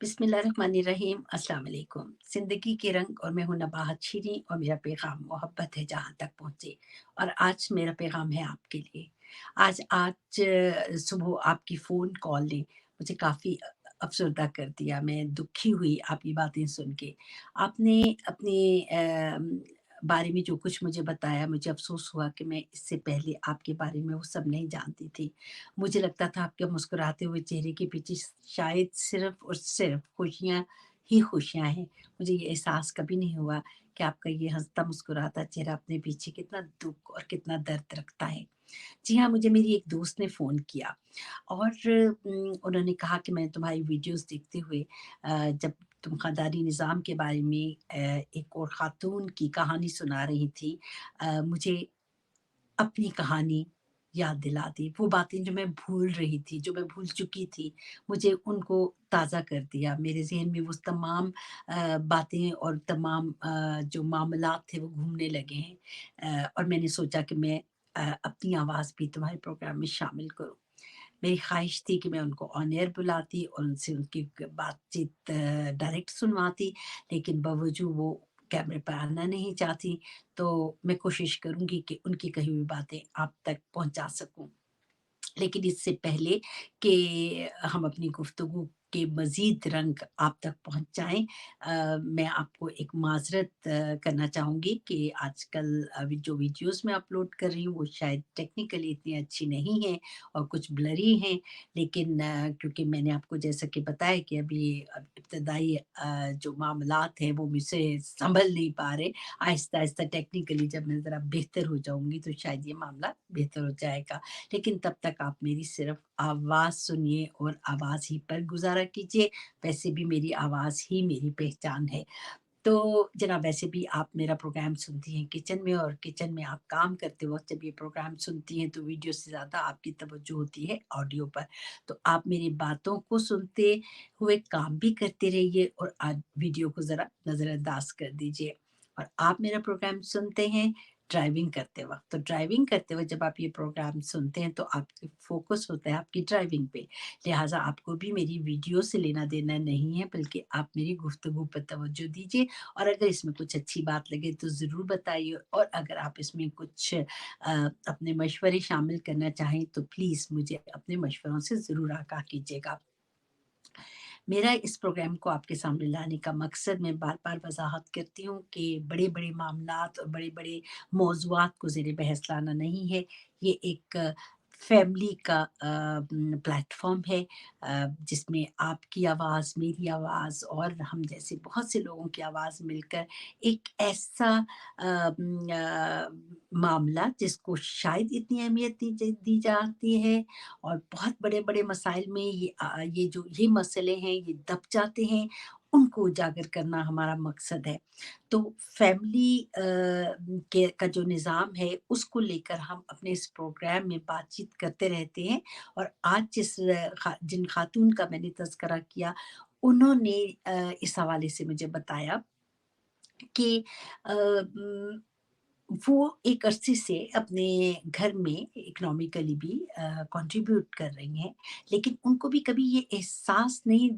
बिस्मिल्लाहिर्रहमानिर्रहीम अस्सलाम वालेकुम। ज़िंदगी के रंग और मैं हूँ नबाहत शीरी और मेरा पैगाम मोहब्बत है जहाँ तक पहुँचे। और आज मेरा पैगाम है आपके लिए। आज सुबह आपकी फ़ोन कॉल ने मुझे काफ़ी अफ़सरदा कर दिया। मैं दुखी हुई आपकी बातें सुन के। आपने अपने बारे में जो कुछ मुझे बताया, मुझे अफ़सोस हुआ कि मैं इससे पहले आपके बारे में वो सब नहीं जानती थी। मुझे लगता था आपके मुस्कुराते हुए चेहरे के पीछे शायद सिर्फ़ और सिर्फ़ खुशियाँ ही खुशियाँ हैं। मुझे ये एहसास कभी नहीं हुआ कि आपका ये हँसता मुस्कुराता चेहरा अपने पीछे कितना दुःख और कितना दर्द रखता है। जी हाँ, मुझे मेरी एक दोस्त ने फ़ोन किया और उन्होंने कहा कि मैं तुम्हारी वीडियोज़ देखते हुए जब तुम ख़ानदानी निज़ाम के बारे में एक और ख़ातून की कहानी सुना रही थी, मुझे अपनी कहानी याद दिला दी। वो बातें जो मैं भूल रही थी, जो मैं भूल चुकी थी, मुझे उनको ताज़ा कर दिया। मेरे ज़हन में वो तमाम बातें और तमाम जो मामलात थे वो घूमने लगे हैं। और मैंने सोचा कि मैं अपनी आवाज़ भी तुम्हारे प्रोग्राम में शामिल करूँ। मेरी ख़्वाहिश थी कि मैं उनको ऑन एयर बुलाती और उनसे उनकी बातचीत डायरेक्ट सुनवाती, लेकिन बावजूद वो कैमरे पर आना नहीं चाहती, तो मैं कोशिश करूँगी कि उनकी कही हुई बातें आप तक पहुँचा सकूँ। लेकिन इससे पहले कि हम अपनी गुफ्तगू के मज़ीद रंग आप तक पहुँच जाएँ, मैं आपको एक माज़रत करना चाहूँगी कि आजकल जो वीडियोज़ मैं अपलोड कर रही हूँ, वो शायद टेक्निकली इतनी अच्छी नहीं हैं और कुछ ब्लरी हैं। लेकिन क्योंकि मैंने आपको जैसा कि बताया कि अभी इब्तदाई जो मामलात हैं, वो मुझसे सँभल नहीं पा रहे। आहिस्ता-आहिस्ता टेक्निकली जब मैं ज़रा बेहतर हो जाऊँगी, तो शायद ये मामला बेहतर हो जाएगा। लेकिन तब तक आप मेरी सिर्फ़ आवाज़ सुनिए और आवाज़ ही पर गुज़ारा कीजिए। वैसे भी मेरी आवाज़ ही मेरी पहचान है। तो जनाब, वैसे भी आप मेरा प्रोग्राम सुनती हैं किचन में और किचन में आप काम करते वक़्त जब ये प्रोग्राम सुनती हैं तो वीडियो से ज़्यादा आपकी तवज्जो होती है ऑडियो पर। तो आप मेरी बातों को सुनते हुए काम भी करते रहिए और वीडियो को ज़रा नज़रअंदाज़ कर दीजिए। और आप मेरा प्रोग्राम सुनते हैं ड्राइविंग करते वक़्त। तो ड्राइविंग करते वक़्त जब आप ये प्रोग्राम सुनते हैं तो आपकी फ़ोकस होता है आपकी ड्राइविंग पे। लिहाज़ा आपको भी मेरी वीडियो से लेना-देना नहीं है, बल्कि आप मेरी गुफ्तगू पर तवज्जो दीजिए और अगर इसमें कुछ अच्छी बात लगे तो ज़रूर बताइए और अगर आप इसमें कुछ अपने मशवरे शामिल करना चाहें तो प्लीज़ मुझे अपने मशवरों से ज़रूर आगाह कीजिएगा। मेरा इस प्रोग्राम को आपके सामने लाने का मकसद मैं बार-बार वज़ाहत करती हूँ कि बड़े-बड़े मामलात और बड़े-बड़े मौज़ूआत को ज़ेर बहस लाना नहीं है। ये एक फैमिली का प्लेटफ़ॉर्म है, जिसमें आपकी आवाज़, मेरी आवाज़ और हम जैसे बहुत से लोगों की आवाज़ मिलकर एक ऐसा मामला जिसको शायद इतनी अहमियत दी जाती है और बहुत बड़े-बड़े मसाइल में ये जो ये मसले हैं, ये दब जाते हैं, उनको उजागर करना हमारा मकसद है। तो फैमिली के का जो निज़ाम है, उसको लेकर हम अपने इस प्रोग्राम में बातचीत करते रहते हैं और आज जिन खातून का मैंने तज़किरा किया, उन्होंने इस हवाले से मुझे बताया कि उम, वो एक अरसे से अपने घर में इकोनॉमिकली भी कंट्रीब्यूट कर रही हैं, लेकिन उनको भी कभी ये एहसास नहीं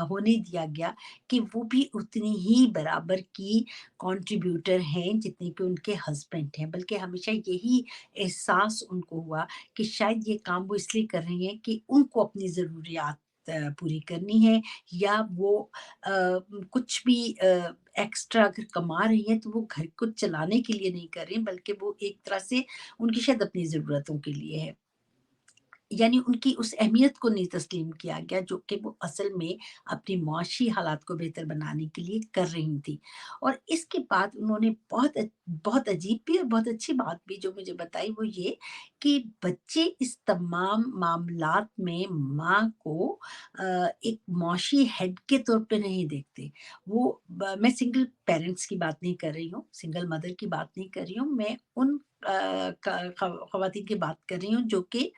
होने दिया गया कि वो भी उतनी ही बराबर की कंट्रीब्यूटर हैं जितने कि उनके हस्बैंड हैं। बल्कि हमेशा यही एहसास उनको हुआ कि शायद ये काम वो इसलिए कर रही हैं कि उनको अपनी ज़रूरियात पूरी करनी है या वो कुछ भी एक्स्ट्रा अगर कमा रही हैं तो वो घर को चलाने के लिए नहीं कर रही हैं, बल्कि वो एक तरह से उनकी शायद अपनी ज़रूरतों के लिए है। यानी उनकी उस अहमियत को नहीं तस्लीम किया गया जो कि वो असल में अपनी मुआशी हालात को बेहतर बनाने के लिए कर रही थी। और इसके बाद उन्होंने बहुत अजीब भी और बहुत अच्छी बात भी जो मुझे बताई वो ये कि बच्चे इस तमाम मामलात में माँ को एक मुआशी हेड के तौर पे नहीं देखते। मैं सिंगल पेरेंट्स की बात नहीं कर रही हूँ, सिंगल मदर की बात नहीं कर रही हूँ, मैं उन खवातीन की बात कर रही हूँ जो कि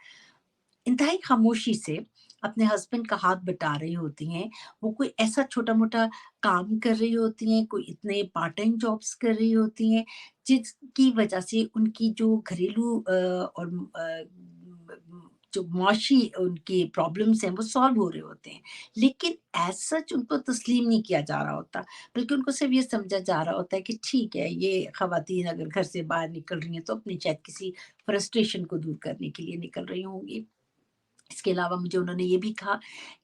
इंतहाई खामोशी से अपने हस्बैंड का हाथ बटा रही होती हैं। वो कोई ऐसा छोटा-मोटा काम कर रही होती हैं, कोई इतने पार्ट टाइम जॉब्स कर रही होती हैं, जिसकी वजह से उनकी जो घरेलू और जो मुआशी उनकी प्रॉब्लम्स हैं वो सॉल्व हो रहे होते हैं। लेकिन एज़ सच उनको तस्लीम नहीं किया जा रहा होता, बल्कि उनको सिर्फ़ ये समझा जा रहा होता है कि ठीक है, ये ख़वातीन अगर घर से बाहर निकल रही हैं तो अपनी शायद किसी फ्रस्ट्रेशन को दूर करने के लिए निकल रही होंगी। इसके अलावा मुझे उन्होंने ये भी कहा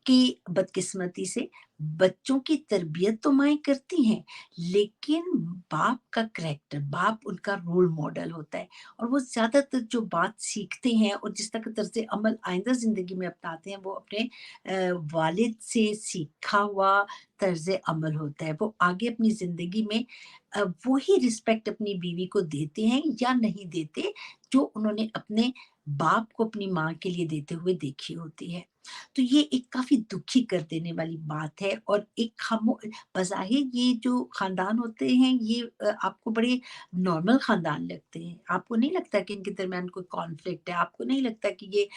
कि बदकिस्मती से बच्चों की तरबियत तो माएँ करती हैं, लेकिन बाप का करैक्टर, बाप उनका रोल मॉडल होता है और वो ज़्यादातर जो बात सीखते हैं और जिस तरह का तर्ज़ अमल आइंदा ज़िंदगी में अपनाते हैं, वो अपने वालिद से सीखा हुआ तर्ज़ अमल होता है। वो आगे अपनी ज़िंदगी में वही रिस्पेक्ट अपनी बीवी को देते हैं या नहीं देते, जो उन्होंने अपने बाप को अपनी माँ के लिए देते हुए देखी होती है। तो ये एक काफ़ी दुखी कर देने वाली बात है और एक खामो बज़ाहिर ये जो ख़ानदान होते हैं ये आपको बड़े नॉर्मल ख़ानदान लगते हैं। आपको नहीं लगता कि इनके दरमियान कोई कॉन्फ्लिक्ट है, आपको नहीं लगता कि ये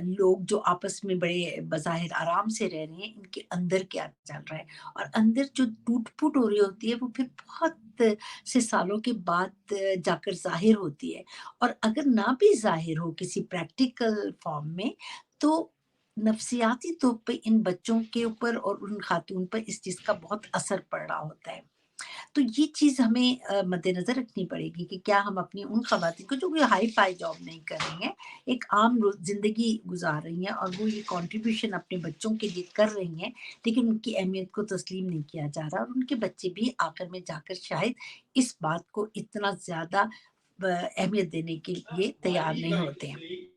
लोग जो आपस में बड़े बज़ाहिर आराम से रह रहे हैं, इनके अंदर क्या चल रहा है? और अंदर जो टूट-फूट हो रही होती है वो फिर बहुत से सालों के बाद जाकर ज़ाहिर होती है। और अगर ना भी ज़ाहिर हो किसी प्रैक्टिकल फ़ॉर्म में, तो नफ़सियाती तौर पे इन बच्चों के ऊपर और उन ख़ातून पर इस चीज़ का बहुत असर पड़ रहा होता है। तो ये चीज़ हमें मद्देनज़र रखनी पड़ेगी कि क्या हम अपनी उन ख़वातीन को जो कोई हाई-फ़ाई जॉब नहीं कर रही हैं, एक आम रो ज़िंदगी गुज़ार रही हैं और वो ये कॉन्ट्रिब्यूशन अपने बच्चों के लिए कर रही हैं, लेकिन उनकी अहमियत को तस्लीम नहीं किया जा रहा और उनके बच्चे भी आखिर में जाकर शायद इस बात को इतना ज़्यादा अहमियत देने के लिए तैयार नहीं होते हैं।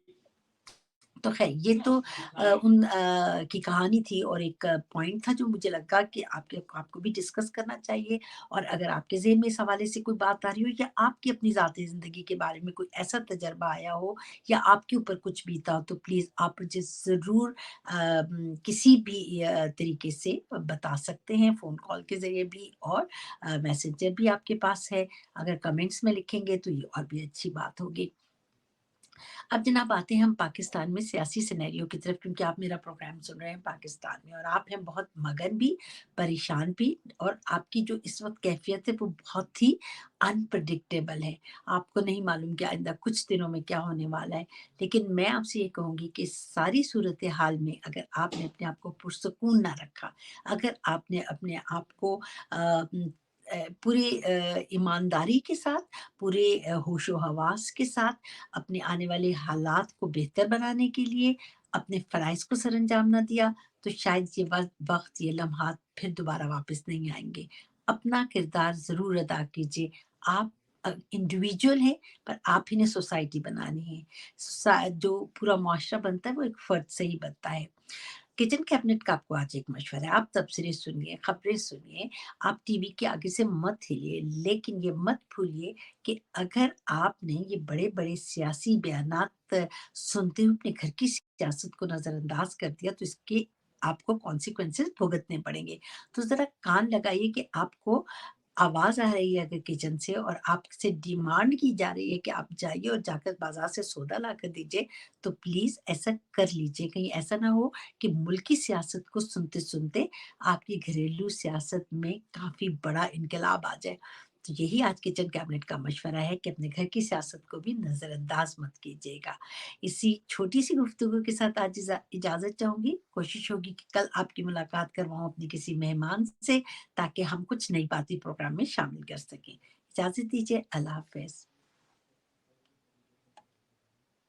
तो ख़ैर ये तो की कहानी थी और एक पॉइंट था जो मुझे लगा कि आपको भी डिस्कस करना चाहिए और अगर आपके ज़हन में इस हवाले से कोई बात आ रही हो या आपकी अपनी ज़ाती ज़िंदगी के बारे में कोई ऐसा तजुर्बा आया हो या आपके ऊपर कुछ बीता हो तो प्लीज़ आप मुझे ज़रूर किसी भी तरीके से बता सकते हैं, फ़ोन कॉल के ज़रिए भी और मैसेंजर भी आपके पास है। अगर कमेंट्स में लिखेंगे तो ये और भी अच्छी बात होगी। अब जनाब आते हैं हम पाकिस्तान में सियासी सिनेरियो की तरफ क्योंकि आप मेरा प्रोग्राम सुन रहे हैं पाकिस्तान में और आप हैं बहुत मगन भी, परेशान भी और आपकी जो इस वक़्त कैफ़ियत है वो बहुत ही अनप्रेडिक्टेबल है। आपको नहीं मालूम कि आइंदा कुछ दिनों में क्या होने वाला है। लेकिन मैं आपसे ये कहूँगी कि सारी सूरत-ए-हाल में अगर आपने अपने आप को पुरसुकून ना रखा, अगर आपने अपने आप को पूरे ईमानदारी के साथ, पूरे होशो-हवास के साथ अपने आने वाले हालात को बेहतर बनाने के लिए अपने फ़राइज़ को सरअंजाम ना दिया, तो शायद ये वक़्त, ये लम्हात फिर दोबारा वापस नहीं आएँगे। अपना किरदार ज़रूर अदा कीजिए। आप इंडिविजुअल हैं, पर आप ही ने सोसाइटी बनानी है। जो पूरा मुआशरा बनता है, वो एक फ़र्द से ही बनता है। किचन कैबिनेट का आपको आज एक मशवरा है, आप तबसरे सुनिए, खबरें सुनिए, आप टीवी के आगे से मत हिलिए, लेकिन ये मत भूलिए कि अगर आपने ये बड़े-बड़े सियासी बयानात सुनते हुए अपने घर की सियासत को नज़रअंदाज कर दिया, तो इसके आपको कॉन्सिक्वेंसेज़ भुगतने पड़ेंगे। तो ज़रा कान लगाइए कि आपको आवाज़ आ रही है अगर किचन से और आपसे डिमांड की जा रही है कि आप जाइए और जाकर बाज़ार से सौदा लाकर दीजिए, तो प्लीज़ ऐसा कर लीजिए। कहीं ऐसा ना हो कि मुल्की सियासत को सुनते-सुनते आपकी घरेलू सियासत में काफ़ी बड़ा इनकलाब आ जाए। तो यही आज किचन कैबिनेट का मशवरा है कि अपने घर की सियासत को भी नज़रअंदाज मत कीजिएगा। इसी छोटी-सी गुफ्तगू के साथ आज इजाज़त चाहूँगी। कोशिश होगी कि कल आपकी मुलाकात करवाऊँ अपने किसी मेहमान से ताकि हम कुछ नई बातें प्रोग्राम में शामिल कर सकें। इजाज़त दीजिए, अल्लाह हाफ़िज़।